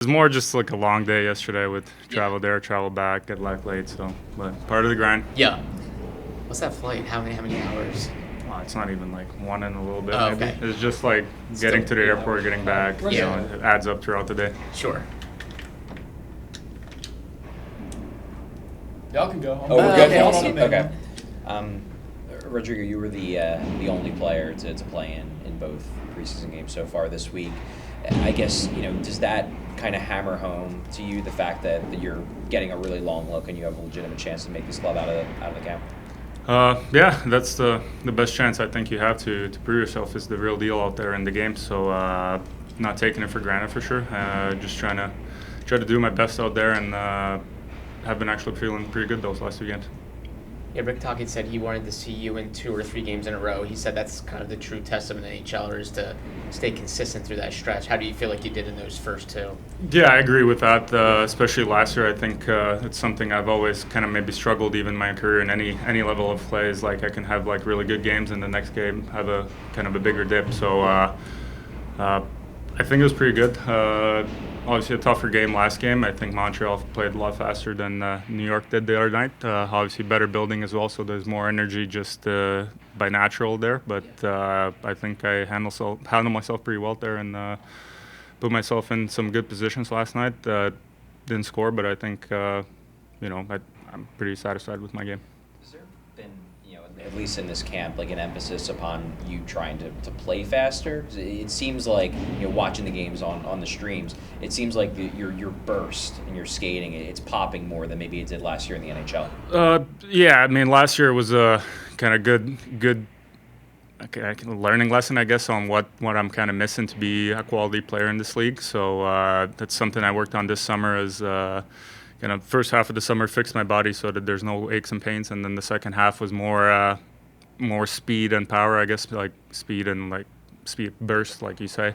It was more just like a long day yesterday with travel there, travel back, get back late. So, but part of the grind. Yeah. What's that flight? How many hours? Well, it's not even like one and a little bit. Oh, maybe. okay. It's just like getting to the airport, getting back. Yeah. It adds up throughout the day. Sure. Y'all can go. Oh, we're good. Okay, awesome. Okay. Rodrigo, you were the only player to play in both preseason games so far this week. I guess, does that kind of hammer home to you the fact that you're getting a really long look and you have a legitimate chance to make this club out of the camp? Yeah, that's the best chance I think you have to prove yourself is the real deal out there in the game. So not taking it for granted for sure. Just try to do my best out there and have been actually feeling pretty good those last 2 games. Yeah, Rick Tocchet said he wanted to see you in 2 or 3 games in a row. He said that's kind of the true test of an NHLer is to stay consistent through that stretch. How do you feel like you did in those first 2? Yeah, I agree with that. Especially last year, I think it's something I've always kind of maybe struggled even in my career in any level of play. Is like I can have like really good games and the next game have a kind of a bigger dip. So I think it was pretty good. Obviously a tougher game last game. I think Montreal played a lot faster than New York did the other night. Obviously better building as well, so there's more energy just by natural there. But I think I handled myself pretty well there and put myself in some good positions last night. Didn't score, but I think I'm pretty satisfied with my game. Has there been, at least in this camp, like an emphasis upon you trying to play faster? 'Cause it seems like, watching the games on the streams, it seems like your burst and your skating, it's popping more than maybe it did last year in the NHL. Yeah, I mean, last year was a kind of good learning lesson, I guess, on what I'm kind of missing to be a quality player in this league. So that's something I worked on this summer as first half of the summer fixed my body so that there's no aches and pains, and then the second half was more speed and power, I guess, like speed and like speed burst, like you say.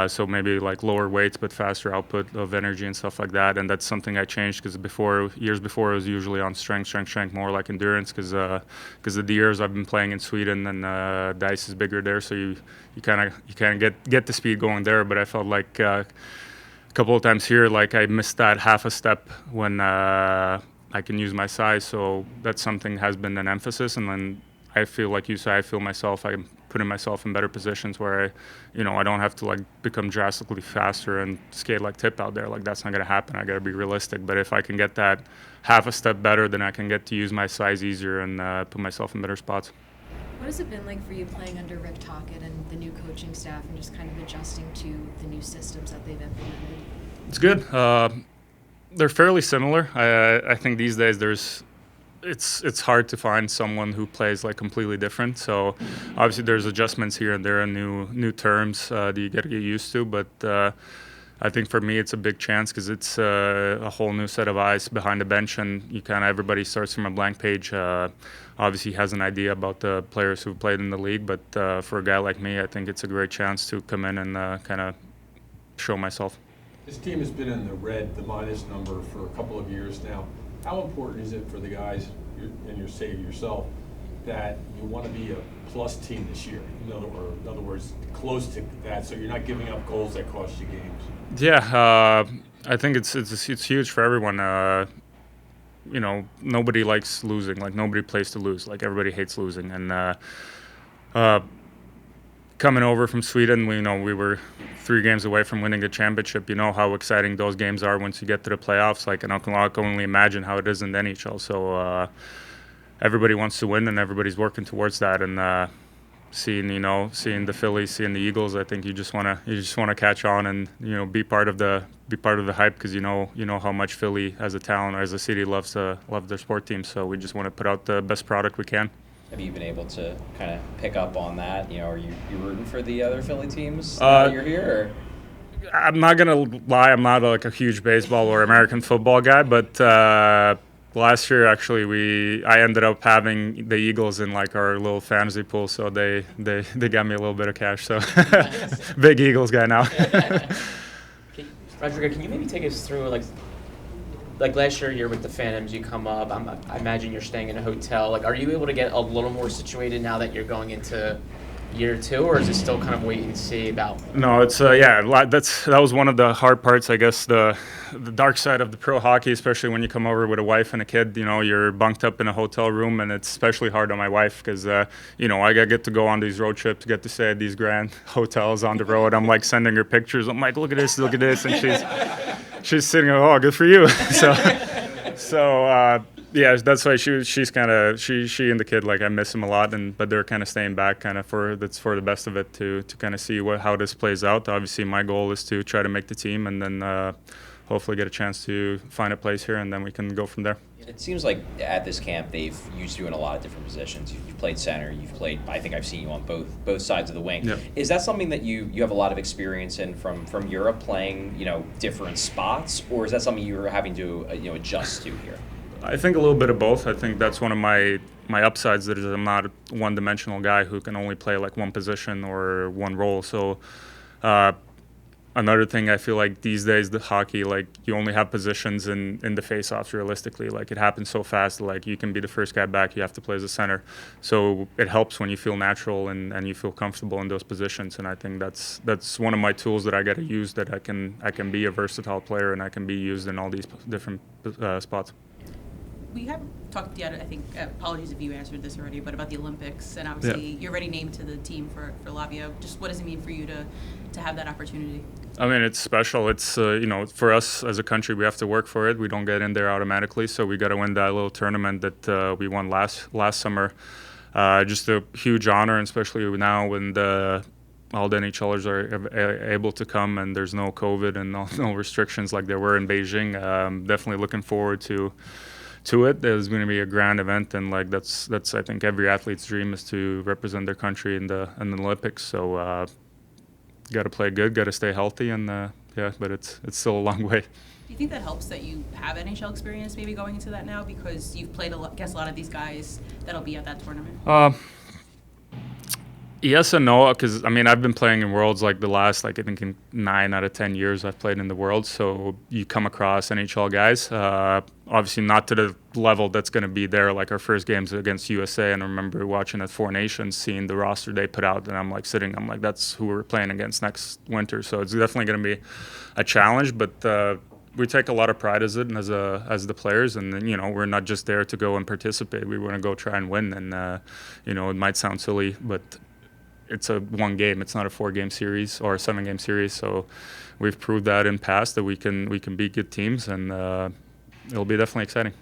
So maybe like lower weights but faster output of energy and stuff like that. And that's something I changed because years before it was usually on strength, more like endurance because of the years I've been playing in Sweden and the ice is bigger there, so you kind of get the speed going there. But I felt like a couple of times here, like I missed that half a step when I can use my size. So that's something has been an emphasis. And then I feel like you say, I'm putting myself in better positions where I don't have to like become drastically faster and skate like Tip out there. Like that's not going to happen. I got to be realistic. But if I can get that half a step better, then I can get to use my size easier and put myself in better spots. What has it been like for you playing under Rick Tocchet and the new coaching staff and just kind of adjusting to the new systems that they've implemented? It's good. They're fairly similar. I think these days it's hard to find someone who plays like completely different. So obviously there's adjustments here and there and new terms that you got to get used to. But I think for me it's a big chance because it's a whole new set of eyes behind the bench, and everybody starts from a blank page. Obviously has an idea about the players who've played in the league, but for a guy like me, I think it's a great chance to come in and kind of show myself. This team has been in the red, the minus number, for a couple of years now. How important is it for the guys, and you're saying yourself, that you want to be a plus team this year? In other words, close to that, so you're not giving up goals that cost you games. Yeah, I think it's huge for everyone. Nobody likes losing. Like nobody plays to lose. Like everybody hates losing. And coming over from Sweden, we were 3 games away from winning the championship. You know how exciting those games are once you get to the playoffs. Like, and I can only imagine how it is in the NHL. So everybody wants to win, and everybody's working towards that. And seeing the Phillies, seeing the Eagles, I think you just wanna catch on and be part of the hype because you know how much Philly as a town or as a city loves their sport team. So we just want to put out the best product we can. Have you been able to kind of pick up on that? Are you rooting for the other Philly teams now that you're here? Or? I'm not gonna lie, I'm not like a huge baseball or American football guy, but last year actually I ended up having the Eagles in like our little fantasy pool, so they got me a little bit of cash. So big Eagles guy now. Rodrigo, can you maybe take us through like last year you're with the Phantoms, you come up, I imagine you're staying in a hotel. Like, are you able to get a little more situated now that you're going into year or two, or is it still kind of wait and see about? No, it's that was one of the hard parts, I guess. The dark side of the pro hockey, especially when you come over with a wife and a kid. You know, you're bunked up in a hotel room, and it's especially hard on my wife because you know, I get to go on these road trips, get to stay at these grand hotels on the road. I'm like sending her pictures. I'm like, look at this, and she's sitting. Oh, good for you. So yeah, that's why she's kind of she and the kid, like, I miss him a lot, but they're kind of staying back, kind of for the best of it, to kind of see how this plays out. Obviously, my goal is to try to make the team, and then hopefully get a chance to find a place here, and then we can go from there. It seems like at this camp they've used you in a lot of different positions. You've played center. You've played. I think I've seen you on both sides of the wing. Yep. Is that something that you have a lot of experience in from Europe, playing different spots, or is that something you're having to adjust to here? I think a little bit of both. I think that's one of my upsides, that is I'm not a one-dimensional guy who can only play like one position or one role. So another thing, I feel like these days, the hockey, like, you only have positions in the face-offs realistically. Like, it happens so fast, like, you can be the first guy back, you have to play as a center. So it helps when you feel natural and you feel comfortable in those positions. And I think that's one of my tools that I get to use, that I can be a versatile player and I can be used in all these different spots. We haven't talked yet, I think, apologies if you answered this already, but about the Olympics, and obviously you're already named to the team for Latvia. Just what does it mean for you to have that opportunity? I mean, it's special. It's, for us as a country, we have to work for it. We don't get in there automatically, so we got to win that little tournament that we won last summer. Just a huge honor, and especially now when all the NHLers are able to come and there's no COVID and no restrictions like there were in Beijing. Definitely looking forward to it. There's going to be a grand event, and like that's I think every athlete's dream is to represent their country in the Olympics. So got to play good, got to stay healthy, and but it's still a long way. Do you think that helps that you have NHL experience maybe going into that now, because you've played against a lot of these guys that'll be at that tournament? Yes and no, because I mean, I've been playing in Worlds like the last, like, I think in 9 out of 10 years I've played in the Worlds, so you come across NHL guys. Obviously not to the level that's going to be there, like our first games against USA, and I remember watching at Four Nations, seeing the roster they put out, and I'm like, that's who we're playing against next winter. So it's definitely going to be a challenge, but we take a lot of pride as the players, and we're not just there to go and participate. We want to go try and win, and it might sound silly, but it's a one game. It's not a 4-game series or a 7-game series. So we've proved that in past that we can beat good teams, and it'll be definitely exciting.